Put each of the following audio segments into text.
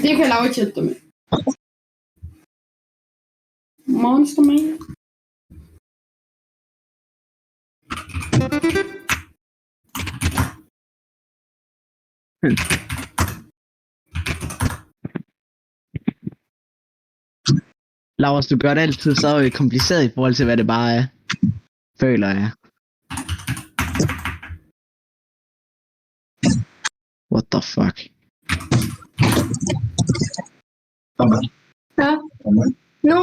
Det kan Laurits hjælpe dig med. Monster Man. Laurits, du gør det altid så kompliceret i forhold til, hvad det bare er. Føler jeg. What the fuck? Ja. Nu.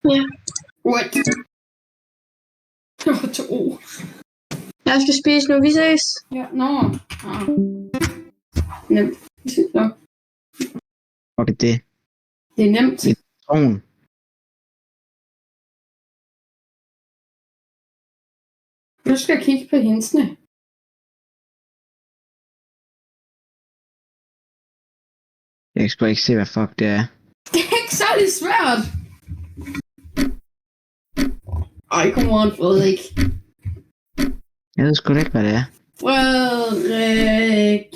Ja. What? Det var 2. Jeg skal spise nu. Vi ses. Ja, nå. Nemt. Så. Okay, det. Det er nemt. Citron. Du skal kigge på hensene. Jeg skal ikke se, hvad fuck det er. Det er ikke særlig svært. Ej, come on, Frederik. Jeg ved sgu da ikke, hvad det er. Frederik.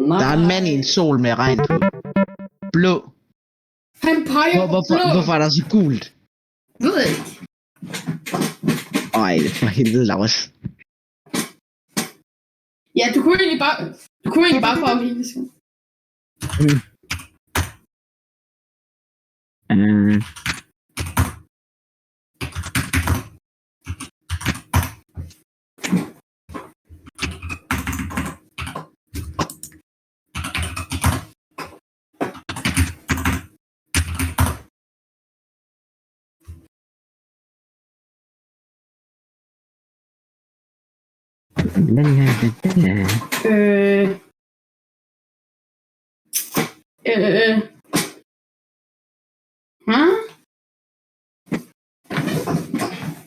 Nej. Der er en mand i en sol med regn på. Blå. Han peger på blå. Hvorfor er der så gult? Ved jeg ikke. Ej, for helvede, Laurits. Ja, du kunne egentlig bare få hele det.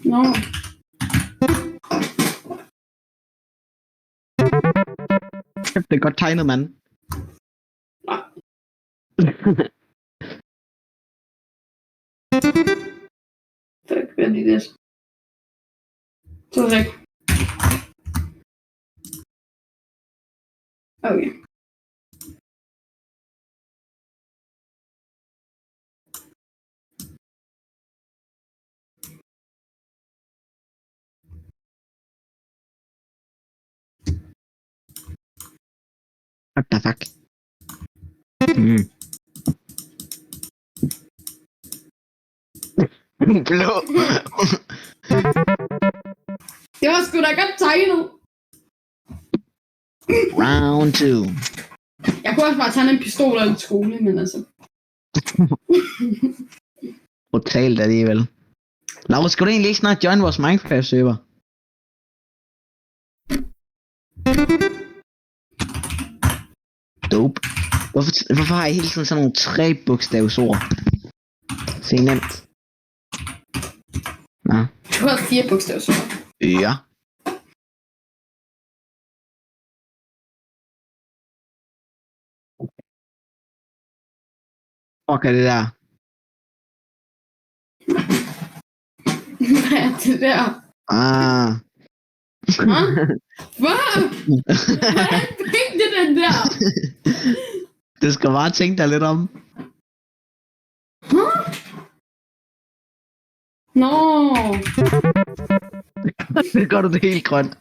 Nå. Det er godt tegnet, mand. Nej. Fuck, hvad er det? Så væk. Okay. What the fuck? Blå. Det var sgu da godt tegnet. Round 2. Jeg kunne også bare tage en pistol og en skole, men altså. Brutalt alligevel. Laura, skal du egentlig ikke snart join vores Minecraft-server? Dope. Hvorfor har I hele tiden sådan nogle 3-bogstavsord? Se nemt. Nå. Du har 4 bogstavsord. Ja. Fuck er det der? Hvad er det der? Ah. Hvad? Hvordan tænkte den der? Du skal bare tænke dig lidt om. Nå. Det gør du det helt grønt.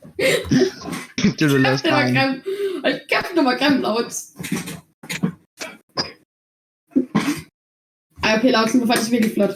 Det du laver Det var grimt. Hold kæft, det var grimt, Laurits. Ej, okay, Laurits, det var faktisk virkelig flot.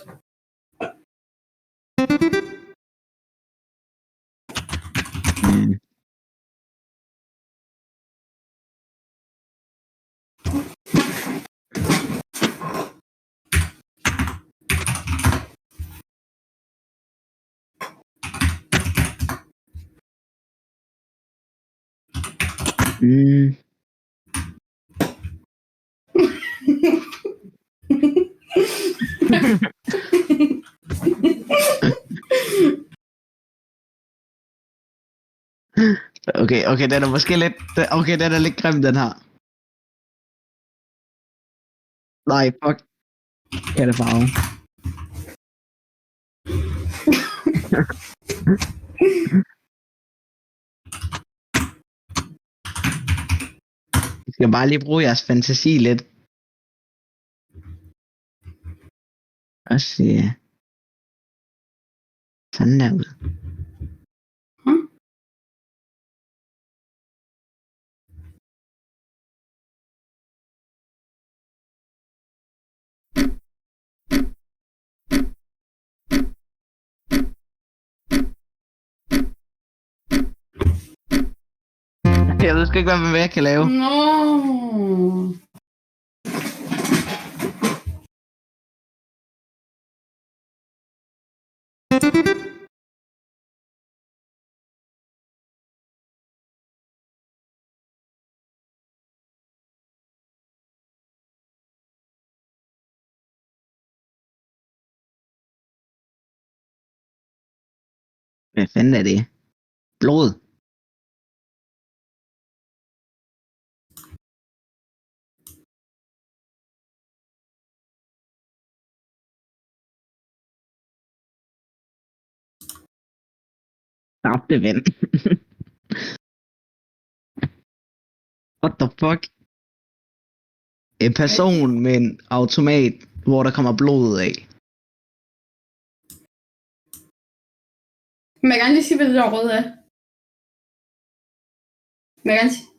Okay, den er måske lidt... Okay, den er lidt grim, den her. Nej, fuck. Kattefarve. I skal bare lige bruge jeres fantasi lidt. Og se. Sådan der ud. Jeg ved sgu ikke, hvad jeg kan lave. Nå. Hvad fanden er det? Blod. Tabte ven. What the fuck? En person med en automat, hvor der kommer blod af. Men jeg kan gerne lige sige, hvad det der røde er. Men jeg kan gerne sige.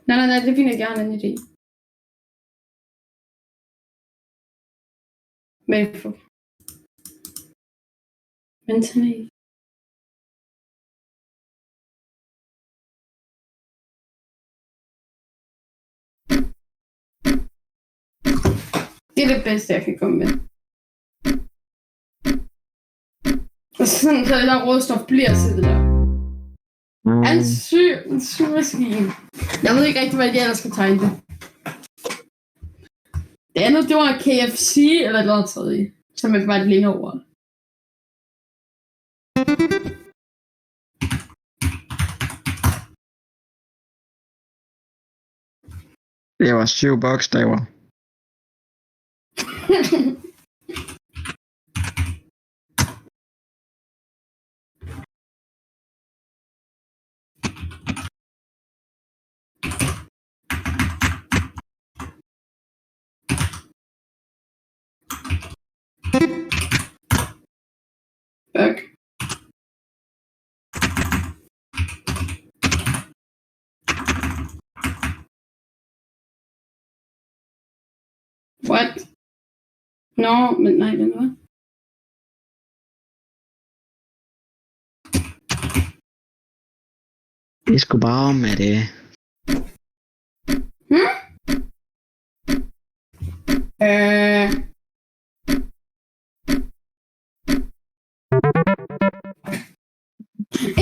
Nej, det finder jeg gerne en idé. Men for... Vent med. Det er det bedste, jeg kan komme med. Og sådan, så det der røde stof bliver til det der. En syg maskine. Jeg ved ikke rigtig, hvad jeg ellers skal tegne det. Det andet, det var KFC eller et eller andet tredje, som jeg bare længere over. Det var 7 bogstaver. Fuck. What? Nå, men nej, den var. Det skulle bare om, at det...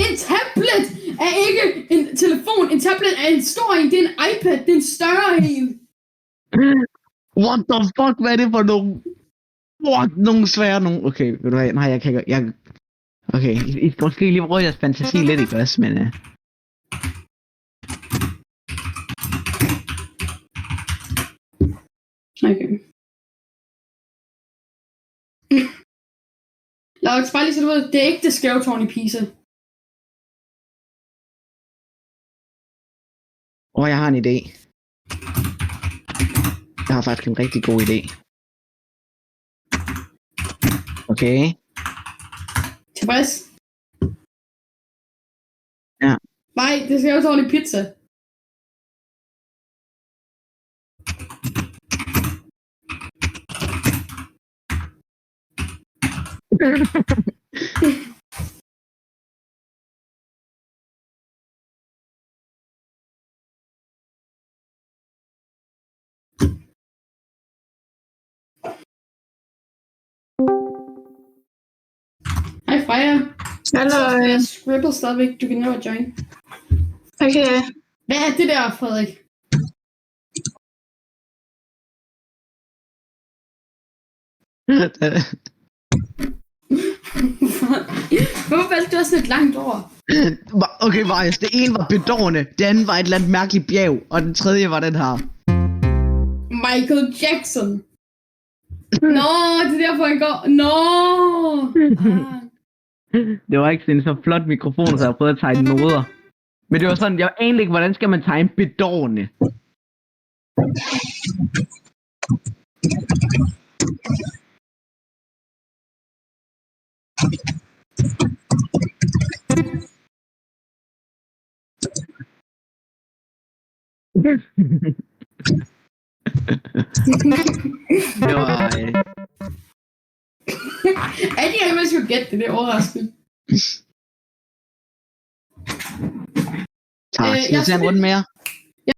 En tablet er ikke en telefon. En tablet er en stor en. Det er en iPad. Det er en større en. What the fuck, hvad er det for nogle... What, nogle svære nogle... Okay, ved du hvad, nej, jeg kan ikke... Okay, I skal måske lige bruge jeres fantasi lidt, ikke også, men... Okay. Lad os bare lige så du ved, det er ikke det skævtårn i Pisa. Jeg har en idé. Jeg har faktisk en rigtig god idé. Okay. Tilfreds? Ja. Nej, det er skævtårn i pizza. Hej Freja. Hallo. Jeg scribble stadigvæk, du kan nå at join. Okay. Hvad er det der, Frederik? Hvorfor valgte du også lidt langt over? Okay, Marius, det ene var bedårende, det andet var et eller andet mærkeligt bjerg, og den tredje var den her. Michael Jackson. Nå, det er derfor, han går. Nå! Ah. Det var ikke sådan en så flot mikrofon, så jeg prøvede at tegne noder. Men det var sådan, jeg anede ikke, hvordan skal man tegne bedårende? Det var... Er de ikke, man skulle gætte det? Det er overraskende. Tak. Skal vi tage en runde mere?